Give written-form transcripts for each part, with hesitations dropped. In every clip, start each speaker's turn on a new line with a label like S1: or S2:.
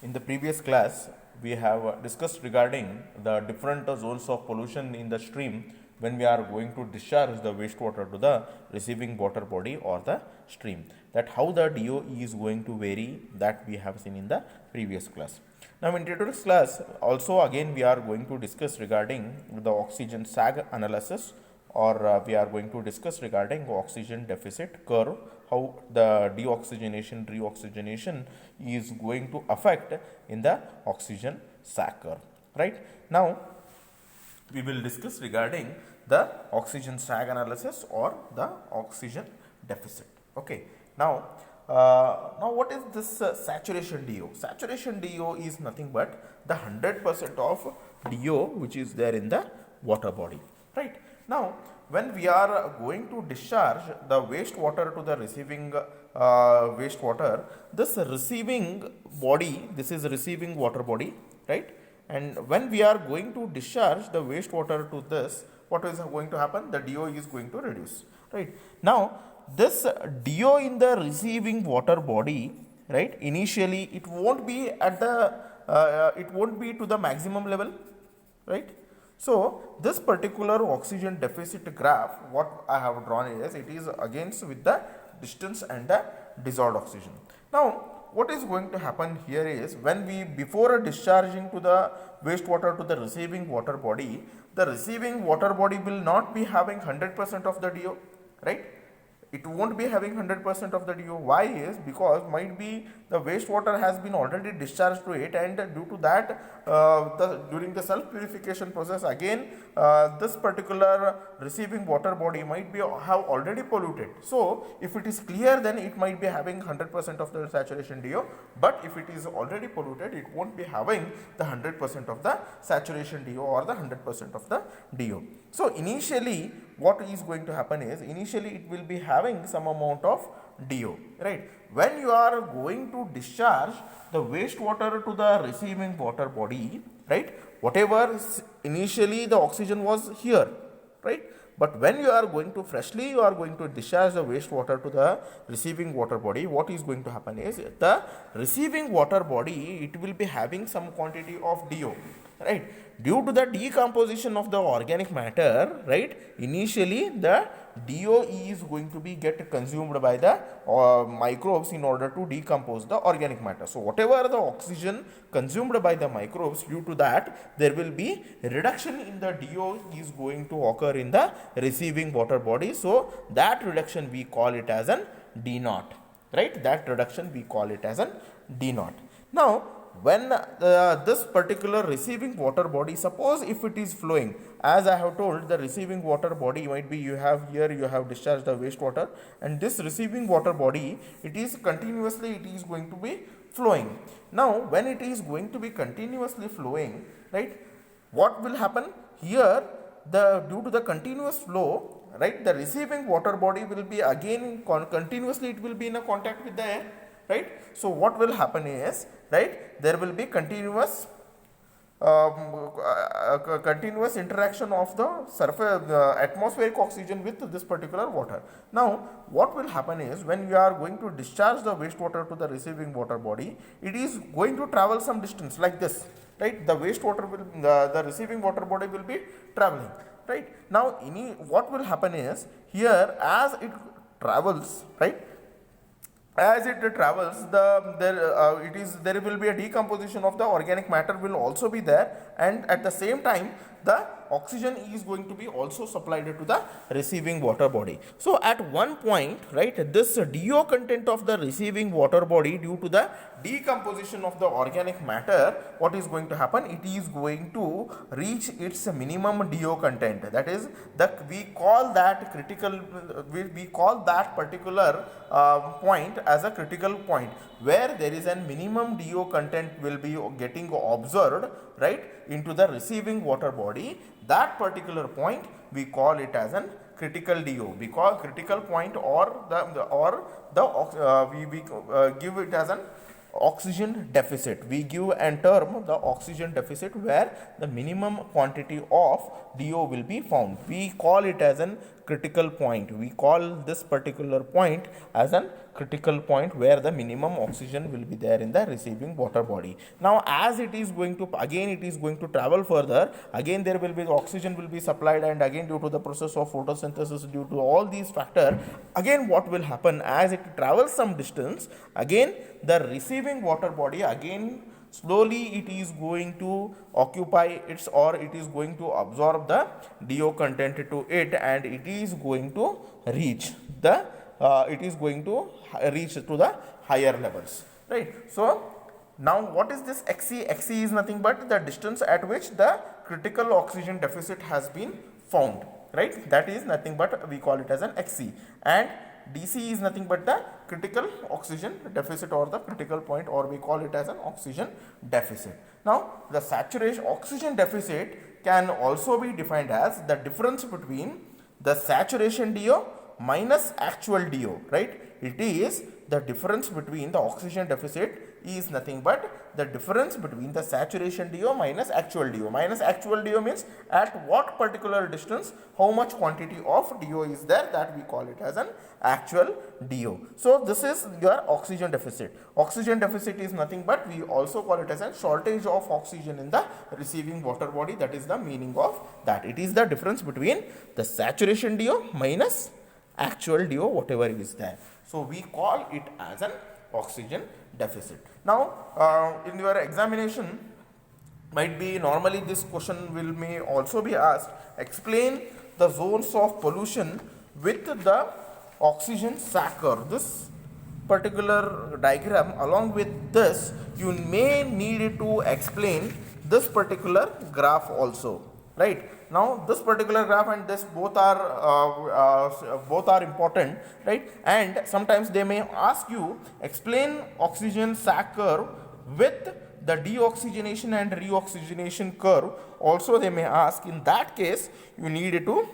S1: In the previous class, we have discussed regarding the different zones of pollution in the stream when we are going to discharge the wastewater to the receiving water body or the stream. That how the DO is going to vary, that we have seen in the previous class. Now in today's class, also again we are going to discuss regarding the oxygen sag analysis, or we are going to discuss regarding oxygen deficit curve, how the deoxygenation reoxygenation is going to affect in the oxygen sag curve. Right now we will discuss regarding the oxygen sag analysis or the oxygen deficit. Okay, now what is this saturation DO? Saturation DO is nothing but the 100% of DO which is there in the water body. Right now, when we are going to discharge the wastewater to the receiving wastewater, this receiving body, this is receiving water body, right? And when we are going to discharge the wastewater to this, what is going to happen? The DO is going to reduce, right? Now, this DO in the receiving water body, right? Initially, it won't be at the, it won't be to the maximum level, right? So, this particular oxygen deficit graph, what I have drawn is, it is against with the distance and the dissolved oxygen. Now, what is going to happen here is, when we, before discharging to the wastewater to the receiving water body, the receiving water body will not be having 100% of the DO, right? It won't be having 100% of the DO. Why is? Because might be the wastewater has been already discharged to it, and due to that, during the self purification process, again this particular receiving water body might be have already polluted. So if it is clear, then it might be having 100% of the saturation DO, but if it is already polluted, it won't be having the 100% of the saturation DO or the 100% of the DO. So initially what is going to happen is, initially it will be having some amount of DO, right? When you are going to discharge the wastewater to the receiving water body, right, whatever initially the oxygen was here, right, but when you are going to freshly, you are going to discharge the wastewater to the receiving water body, what is going to happen is, the receiving water body, it will be having some quantity of DO, right? Due to the decomposition of the organic matter, right, initially the DO is going to be get consumed by the microbes in order to decompose the organic matter. So whatever the oxygen consumed by the microbes, due to that there will be reduction in the DO is going to occur in the receiving water body. So that reduction we call it as an D naught, right? That reduction we call it as an D naught. Now when this particular receiving water body, suppose if it is flowing, as I have told, the receiving water body might be, you have here, you have discharged the wastewater, and this receiving water body, it is continuously, it is going to be flowing. Now when it is going to be continuously flowing, right, what will happen here? The due to the continuous flow, right, the receiving water body will be again continuously, it will be in a contact with the air, right? So what will happen is, right, there will be continuous continuous interaction of the surface atmospheric oxygen with this particular water. Now what will happen is, when you are going to discharge the wastewater to the receiving water body, it is going to travel some distance like this, right? The wastewater will, the receiving water body will be traveling, right? Now what will happen is, here as it travels, right, as it travels, there will be a decomposition of the organic matter will also be there, and at the same time the oxygen is going to be also supplied to the receiving water body. So at one point, right, this DO content of the receiving water body, due to the decomposition of the organic matter, what is going to happen? It is going to reach its minimum DO content. That is, we call that critical, we call that particular point as a critical point, where there is a minimum DO content will be getting observed, right, into the receiving water body. That particular point we call it as an critical DO. We call critical point, or we give it as an oxygen deficit. We give a term the oxygen deficit, where the minimum quantity of DO will be found. We call it as an critical point. We call this particular point as an critical point where the minimum oxygen will be there in the receiving water body. Now as it is going to, again it is going to travel further, again there will be the oxygen will be supplied, and again due to the process of photosynthesis, due to all these factors, again what will happen, as it travels some distance, again the receiving water body, again slowly it is going to occupy its, or it is going to absorb the DO content to it, and it is going to reach the reach to the higher levels, right? So now what is this XC? XC is nothing but the distance at which the critical oxygen deficit has been found, right? That is nothing but we call it as an XC, and DC is nothing but the critical oxygen deficit, or the critical point, or we call it as an oxygen deficit. Now the saturation oxygen deficit can also be defined as the difference between the saturation DO minus actual DO, right? It is the difference between the oxygen deficit is nothing but the difference between the saturation DO minus actual DO. Minus actual DO means at what particular distance how much quantity of DO is there, that we call it as an actual DO. So this is your oxygen deficit. Oxygen deficit is nothing but we also call it as a shortage of oxygen in the receiving water body. That is the meaning of that. It is the difference between the saturation DO minus actual DO, whatever is there. So we call it as an oxygen deficit. Now in your examination might be, normally this question will may also be asked, explain the zones of pollution with the oxygen sac curve. This particular diagram, along with this you may need to explain this particular graph also, right? Now this particular graph and this both are important, right? And sometimes they may ask you explain oxygen sac curve with the deoxygenation and reoxygenation curve also they may ask. In that case you need to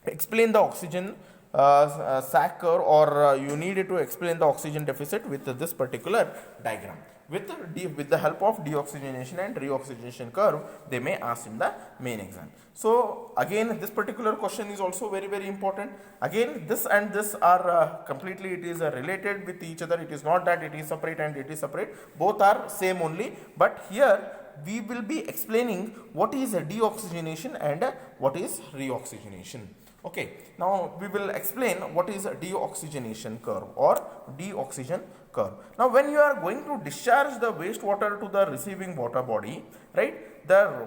S1: explain the oxygen sac curve, or you need to explain the oxygen deficit with this particular diagram. With the help of deoxygenation and reoxygenation curve, they may ask in the main exam. So again this particular question is also very very important. Again this and this are completely, it is related with each other. It is not that it is separate and it is separate, both are same only, but here we will be explaining what is a deoxygenation and what is reoxygenation. Okay, now we will explain what is a deoxygenation curve or deoxygen curve. Now when you are going to discharge the wastewater to the receiving water body, right,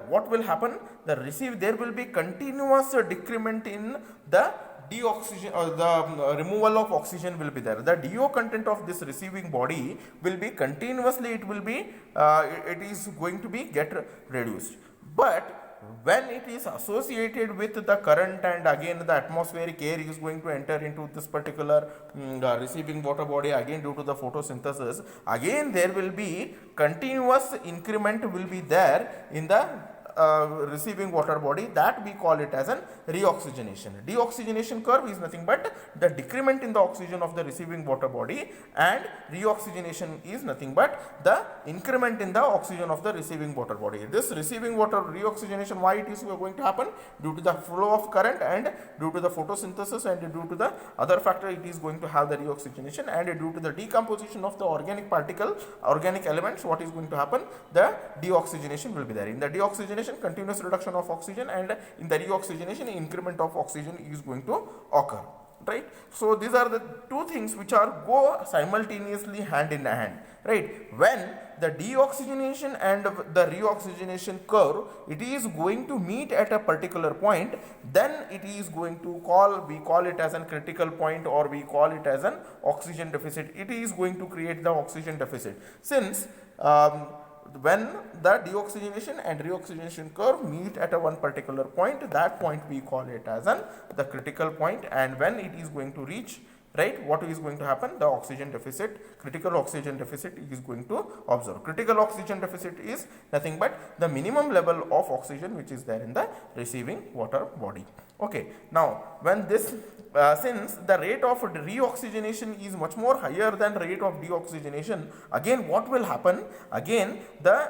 S1: what will happen, there will be continuous decrement in the deoxygen, or the removal of oxygen will be there. The DO content of this receiving body will be continuously, it will be it is going to be get reduced. But when it is associated with the current, and again the atmospheric air is going to enter into this particular receiving water body, again due to the photosynthesis, again there will be continuous increment will be there in the receiving water body, that we call it as an reoxygenation. Deoxygenation curve is nothing but the decrement in the oxygen of the receiving water body, and reoxygenation is nothing but the increment in the oxygen of the receiving water body. This receiving water reoxygenation, why it is going to happen? Due to the flow of current and due to the photosynthesis and due to the other factor, it is going to have the reoxygenation, and due to the decomposition of the organic particle, organic elements, what is going to happen? The deoxygenation will be there. In the deoxygenation, continuous reduction of oxygen, and in the reoxygenation, increment of oxygen is going to occur, right? So these are the two things which are go simultaneously hand in hand, right? When the deoxygenation and the reoxygenation curve, it is going to meet at a particular point, then it is going to we call it as a critical point, or we call it as an oxygen deficit. It is going to create the oxygen deficit, since when the deoxygenation and reoxygenation curve meet at a one particular point, that point we call it as the critical point. And when it is going to reach, right, what is going to happen? The oxygen deficit, critical oxygen deficit is going to observe. Critical oxygen deficit is nothing but the minimum level of oxygen which is there in the receiving water body. Okay, now when this since the rate of reoxygenation is much more higher than rate of deoxygenation, again what will happen, again the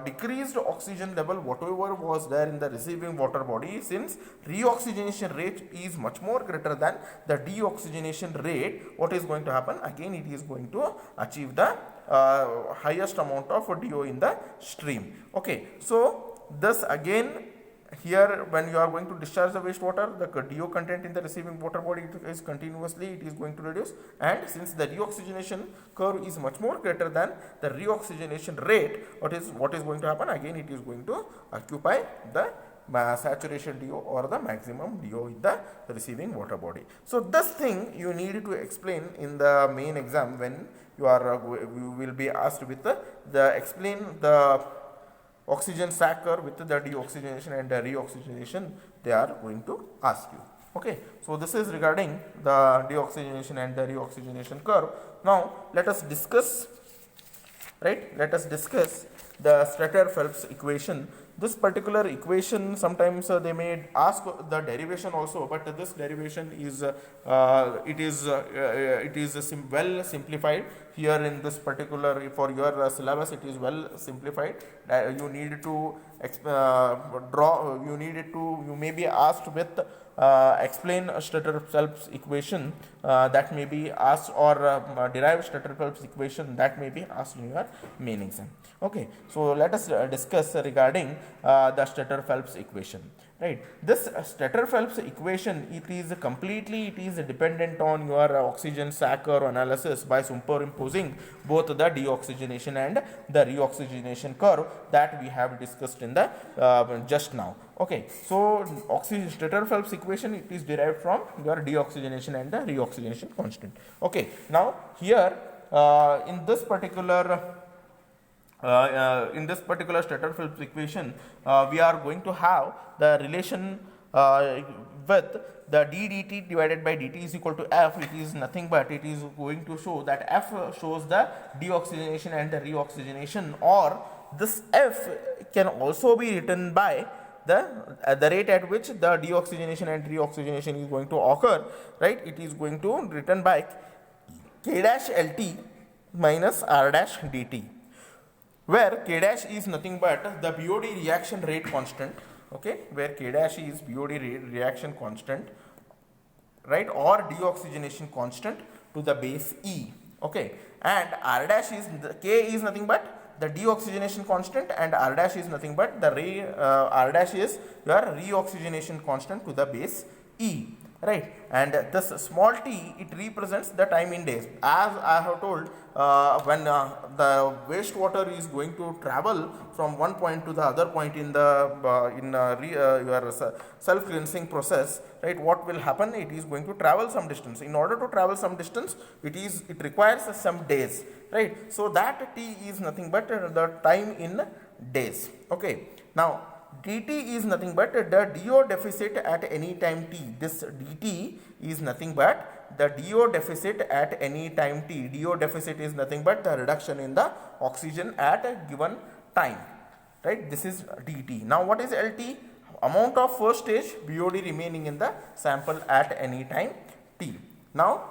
S1: decreased oxygen level whatever was there in the receiving water body, since reoxygenation rate is much more greater than the deoxygenation rate, what is going to happen, again it is going to achieve the highest amount of DO in the stream. Okay, so thus again here when you are going to discharge the wastewater, the DO content in the receiving water body is continuously it is going to reduce, and since the reoxygenation curve is much more greater than the reoxygenation rate, what is going to happen, again it is going to occupy the saturation DO or the maximum DO in the receiving water body. So this thing you need to explain in the main exam when you are you will be asked with the explain the oxygen sac curve with the deoxygenation and the reoxygenation, they are going to ask you. Okay, so this is regarding the deoxygenation and the reoxygenation curve. Now let us discuss, right, let us discuss the Stater-Phelps equation. This particular equation sometimes they may ask the derivation also, but this derivation is well simplified here in this particular, for your syllabus it is well simplified. You need to you may be asked with explain a Stater-Phelps equation, that may be asked, or derive Stater-Phelps equation, that may be asked in your main exam. Okay, so let us discuss regarding the Stater-Phelps equation. Right, this Stater-Phelps equation, it is dependent on your oxygen sac curve analysis by superimposing both the deoxygenation and the reoxygenation curve that we have discussed in the just now. Okay, so Stater-Phelps equation, it is derived from your deoxygenation and the reoxygenation constant. Okay, now here in this particular Stater-Phelps equation, we are going to have the relation with the d dt divided by dt is equal to f. It is nothing but it is going to show that f shows the deoxygenation and the reoxygenation, or this f can also be written by the rate at which the deoxygenation and reoxygenation is going to occur. Right, it is going to written by k dash lt minus r dash dt, where k dash is nothing but the BOD reaction rate constant. Okay, where k dash is BOD reaction constant, right, or deoxygenation constant to the base E. Okay, and r dash is k is nothing but the deoxygenation constant, and r dash is nothing but the r dash is your reoxygenation constant to the base E. Right, and this small t, it represents the time in days. As I have told, when the wastewater is going to travel from one point to the other point in the your self cleansing process, right, what will happen, it is going to travel some distance. In order to travel some distance, it requires some days, right. So that t is nothing but the time in days. Okay, now dt is nothing but the DO deficit at any time t. This dt is nothing but the DO deficit at any time t. DO deficit is nothing but the reduction in the oxygen at a given time. Right, this is dt. Now what is LT? Amount of first stage BOD remaining in the sample at any time t. Now,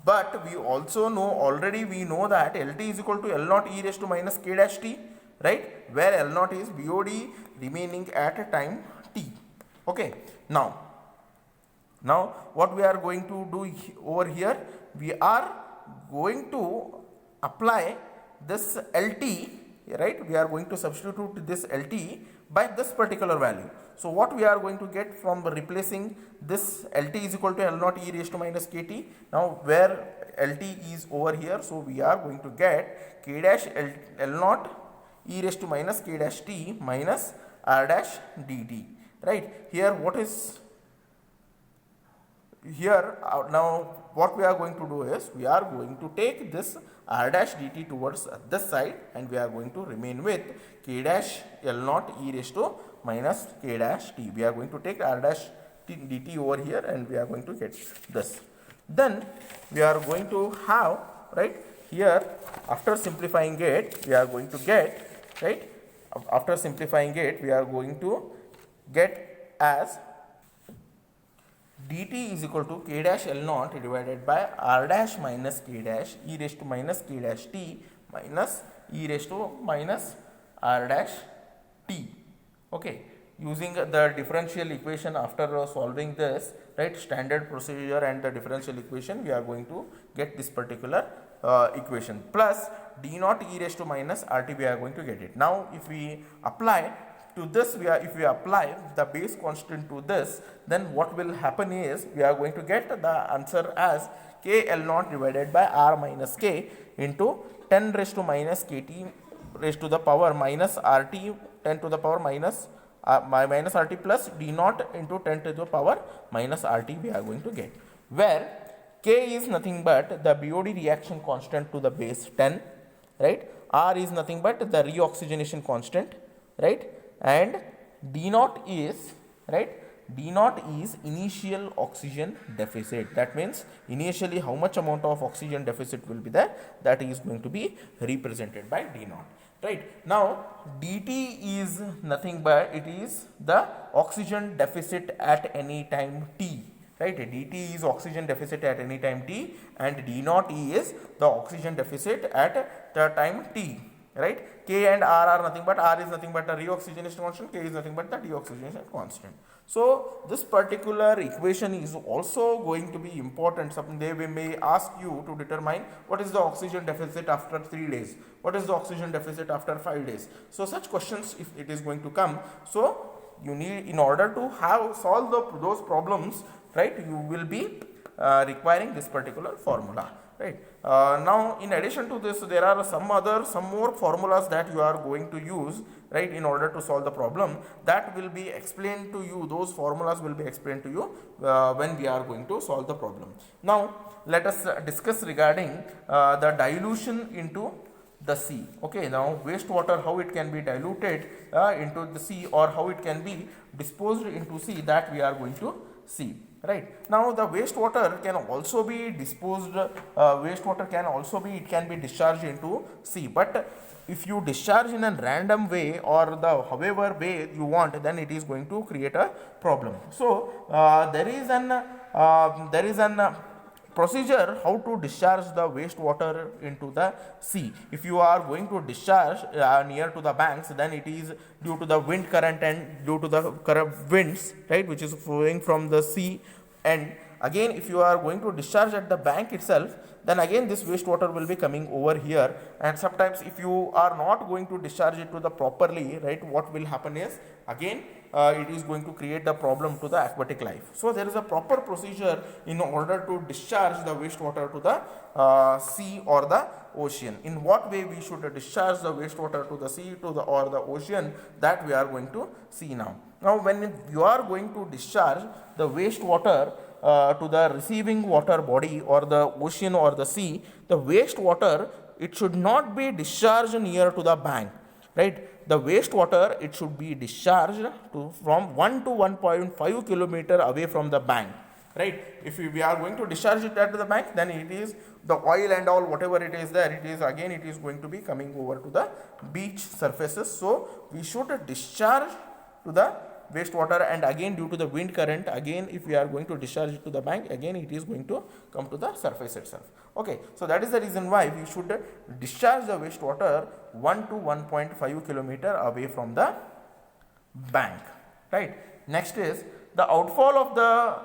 S1: but we also know, already we know that LT is equal to L naught e raised to minus k dash t. Right, where L naught is BOD remaining at a time t. Okay, now what we are going to do over here, we are going to apply this LT, right, we are going to substitute this LT by this particular value. So what we are going to get from replacing this LT is equal to L naught e raised to minus kt. Now where LT is over here, so we are going to get k dash L naught e raised to minus k dash t minus r dash dt. Right, here what is here now what we are going to do is, we are going to take this r dash dt towards this side, and we are going to remain with k dash L naught e raised to minus k dash t. We are going to take r dash dt over here, and we are going to get this. Then we are going to have, right, here after simplifying it, we are going to get, right, after simplifying it, we are going to get as dt is equal to k dash L naught divided by r dash minus k dash e raised to minus k dash t minus e raised to minus r dash t. Okay, using the differential equation after solving this, right, standard procedure and the differential equation, we are going to get this particular equation plus d naught e raised to minus rt, we are going to get it. Now if we apply to this, if we apply the base constant to this, then what will happen is we are going to get the answer as k L naught divided by r minus k into 10 raised to minus kt raised to the power minus rt 10 to the power minus minus rt plus d naught into 10 to the power minus rt, we are going to get, where k is nothing but the BOD reaction constant to the base 10, right, r is nothing but the reoxygenation constant, right, and d naught is, right, d naught is initial oxygen deficit. That means initially how much amount of oxygen deficit will be there, that is going to be represented by d naught. Right, now dt is nothing but it is the oxygen deficit at any time t, right, dt is oxygen deficit at any time t and d naught is the oxygen deficit at the time t, right. K and r are nothing but, r is nothing but the reoxygenation constant, k is nothing but the deoxygenation constant. So this particular equation is also going to be important. Someday we may ask you to determine what is the oxygen deficit after 3 days, what is the oxygen deficit after 5 days. So such questions if it is going to come, so you need, in order to have solve those problems, right, you will be requiring this particular formula, right. Now in addition to this, there are some more formulas that you are going to use, right, in order to solve the problem. That will be explained to you, those formulas will be explained to you when we are going to solve the problem. Now let us discuss regarding the dilution into the sea. Okay, now wastewater, how it can be diluted into the sea, or how it can be disposed into sea, that we are going to see. Right, now the wastewater can also be disposed, wastewater can also be, it can be discharged into sea, but if you discharge in a random way or the however way you want, then it is going to create a problem. So there is an procedure how to discharge the wastewater into the sea. If you are going to discharge near to the banks, then it is due to the wind current and due to the current winds, right, which is flowing from the sea. And again, if you are going to discharge at the bank itself, then again this wastewater will be coming over here. And sometimes if you are not going to discharge it to the properly, right, what will happen is again it is going to create the problem to the aquatic life. So there is a proper procedure in order to discharge the wastewater to the sea or the ocean. In what way we should discharge the wastewater to the sea, to the or the ocean, that we are going to see now. Now when you are going to discharge the wastewater to the receiving water body or the ocean or the sea, the wastewater, it should not be discharged near to the bank, right. The wastewater, it should be discharged from 1 to 1.5 kilometer away from the bank, right. If we are going to discharge it at the bank, then it is the oil and all whatever it is there, it is again it is going to be coming over to the beach surfaces. So we should discharge to the wastewater, and again due to the wind current, again if we are going to discharge it to the bank, again it is going to come to the surface itself. Okay, so that is the reason why we should discharge the wastewater 1 to 1.5 kilometer away from the bank, right. Next is the outfall of the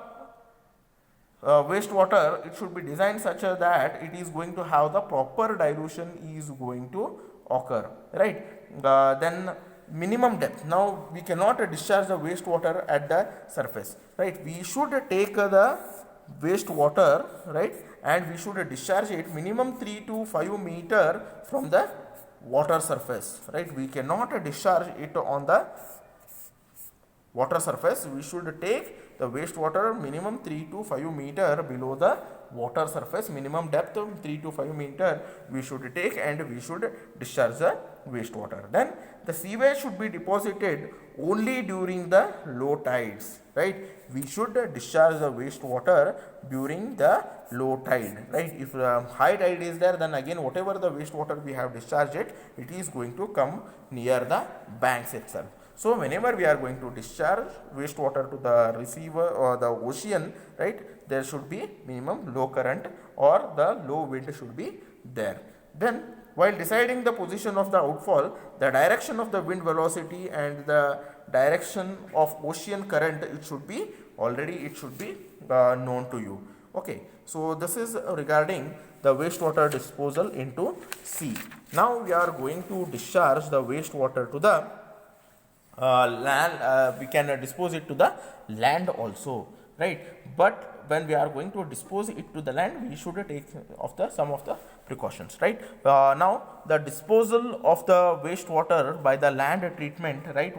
S1: wastewater, it should be designed such that it is going to have the proper dilution is going to occur, right. Then minimum depth. Now we cannot discharge the wastewater at the surface, right. We should take the wastewater, right, and we should discharge it minimum 3 to 5 meter from the water surface, right. We cannot discharge it on the water surface. We should take the wastewater minimum 3 to 5 meter below the water surface, minimum depth of 3 to 5 meter we should take, and we should discharge the wastewater. Then the sewage should be deposited only during the low tides, right. We should discharge the wastewater during the low tide, right. If high tide is there, then again whatever the wastewater we have discharged it is going to come near the banks itself. So whenever we are going to discharge wastewater to the receiver or the ocean, right, there should be minimum low current or the low wind should be there. Then while deciding the position of the outfall, the direction of the wind velocity and the direction of ocean current, it should be known to you. Okay, so this is regarding the wastewater disposal into sea. Now we are going to discharge the wastewater to the land. We can dispose it to the land also, right? But when we are going to dispose it to the land, we should take of the some of the precautions, right? Now the disposal of the wastewater by the land treatment, right?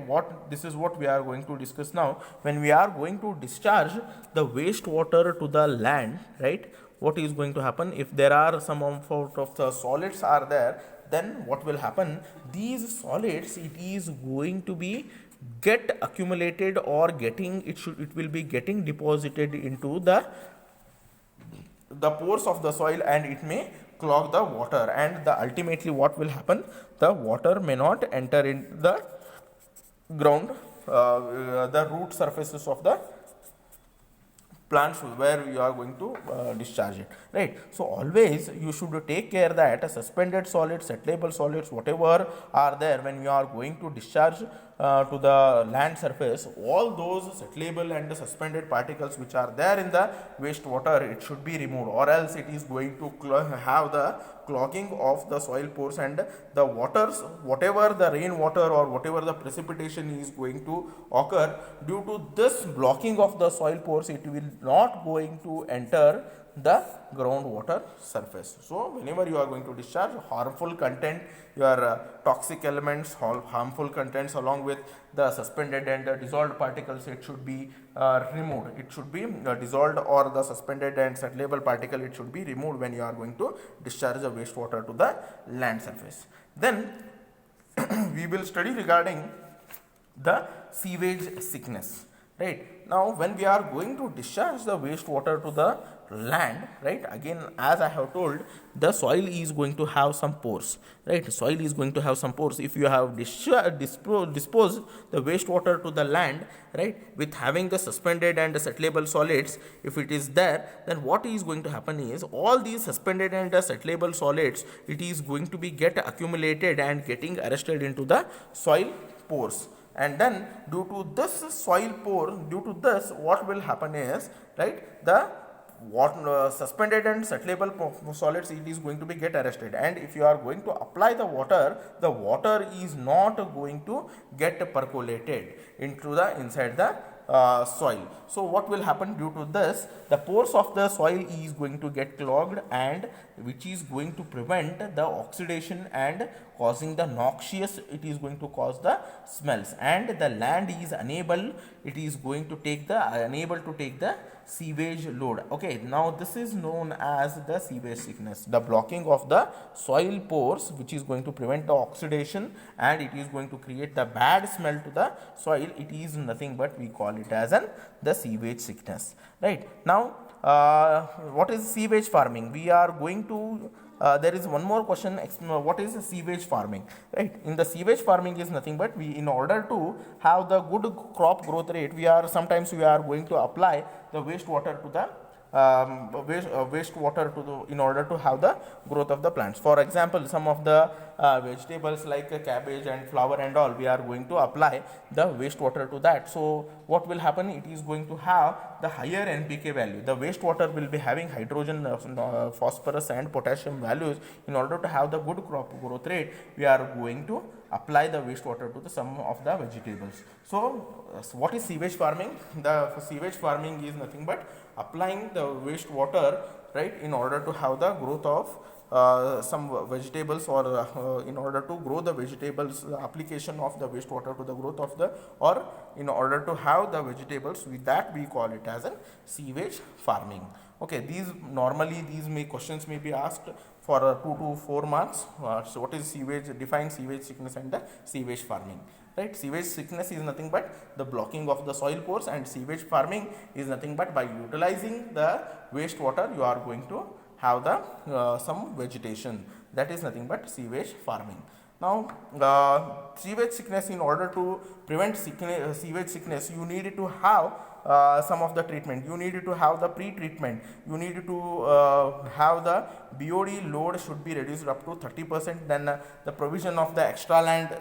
S1: This is what we are going to discuss now. When we are going to discharge the wastewater to the land, right, what is going to happen if there are some amount of the solids are there, then what will happen? These solids, it is going to be get accumulated or it will be getting deposited into the pores of the soil, and it may clog the water, and ultimately what will happen, the water may not enter into the ground, the root surfaces of the plants where you are going to discharge it, right? So always you should take care that suspended solids, settleable solids, whatever are there, when you are going to discharge to the land surface, all those settleable and suspended particles which are there in the wastewater, it should be removed, or else it is going to have the clogging of the soil pores, and the waters, whatever the rainwater or whatever the precipitation is going to occur, due to this blocking of the soil pores, it will not going to enter the groundwater surface. So whenever you are going to discharge harmful content, your toxic elements, harmful contents along with the suspended and dissolved particles, it should be removed. It should be dissolved, or the suspended and settleable particle, it should be removed when you are going to discharge the wastewater to the land surface. Then we will study regarding the sewage sickness, right? Now when we are going to discharge the wastewater to the land, right, again as I have told, the soil is going to have some pores, right? Soil is going to have some pores. If you have disposed the wastewater to the land, right, with having the suspended and the settleable solids, if it is there, then what is going to happen is all these suspended and the settleable solids, it is going to be get accumulated and getting arrested into the soil pores. And then due to this soil pore, due to this, what will happen is, right, the suspended and settleable solids, it is going to be get arrested, and if you are going to apply the water is not going to get percolated into the inside the soil. So what will happen, due to this, the pores of the soil is going to get clogged, and which is going to prevent the oxidation and causing the noxious, it is going to cause the smells, and the land is unable to take the sewage load. Okay, now this is known as the sewage sickness, the blocking of the soil pores, which is going to prevent the oxidation, and it is going to create the bad smell to the soil. It is nothing but we call it as the sewage sickness, right? Now what is sewage farming? We are going to there is one more question, what is sewage farming, right? In the sewage farming is nothing but we, in order to have the good crop growth rate, we are going to apply the wastewater to the wastewater to the, in order to have the growth of the plants. For example, some of the vegetables like cabbage and flower and all, we are going to apply the wastewater to that. So what will happen, it is going to have the higher NPK value. The wastewater will be having hydrogen, phosphorus and potassium values. In order to have the good crop growth rate, we are going to apply the wastewater to the some of the vegetables. So what is sewage farming? The sewage farming is nothing but applying the wastewater, right, in order to have the growth of some vegetables, or in order to grow the vegetables, the application of the wastewater to the growth of the, or in order to have the vegetables, with that we call it as a sewage farming. Okay, these questions may be asked for 2 to 4 marks. So what is sewage, define sewage sickness and the sewage farming, right? Sewage sickness is nothing but the blocking of the soil pores, and sewage farming is nothing but by utilizing the wastewater, you are going to have the some vegetation. That is nothing but sewage farming. Now, sewage sickness, in order to prevent sewage sickness, you need to have some of the treatment. You need to have the pre-treatment. You need to have the BOD load should be reduced up to 30%. Then the provision of the extra land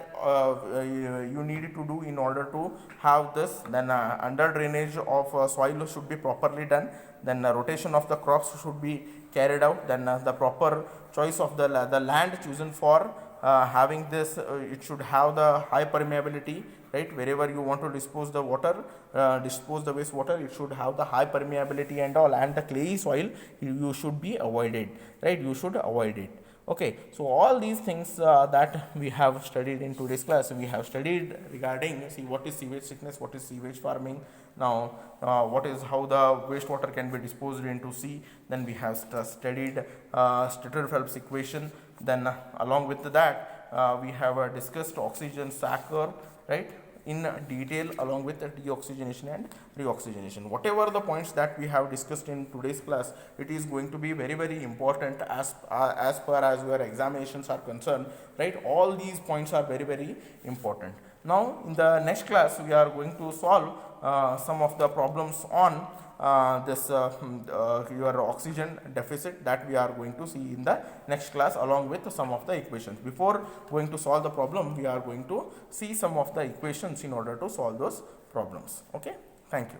S1: you need to do in order to have this. Then under drainage of soil should be properly done. Then rotation of the crops should be carried out. Then the proper choice of the land chosen for having this, it should have the high permeability, right? Wherever you want to dispose the water, dispose the wastewater, it should have the high permeability and all, and the clayey soil you should be avoided, right? You should avoid it. Okay, so all these things that we have studied in today's class, we have studied regarding, see, what is sewage sickness, what is sewage farming, now what is how the wastewater can be disposed into sea. Then we have studied Stater-Phelps equation. Then along with that we have discussed oxygen sac curve, right, in detail, along with the deoxygenation and reoxygenation. Whatever the points that we have discussed in today's class, it is going to be very, very important as far as your examinations are concerned, right? All these points are very, very important. Now in the next class we are going to solve some of the problems on your oxygen deficit, that we are going to see in the next class, along with some of the equations. Before going to solve the problem, we are going to see some of the equations in order to solve those problems. Okay, thank you.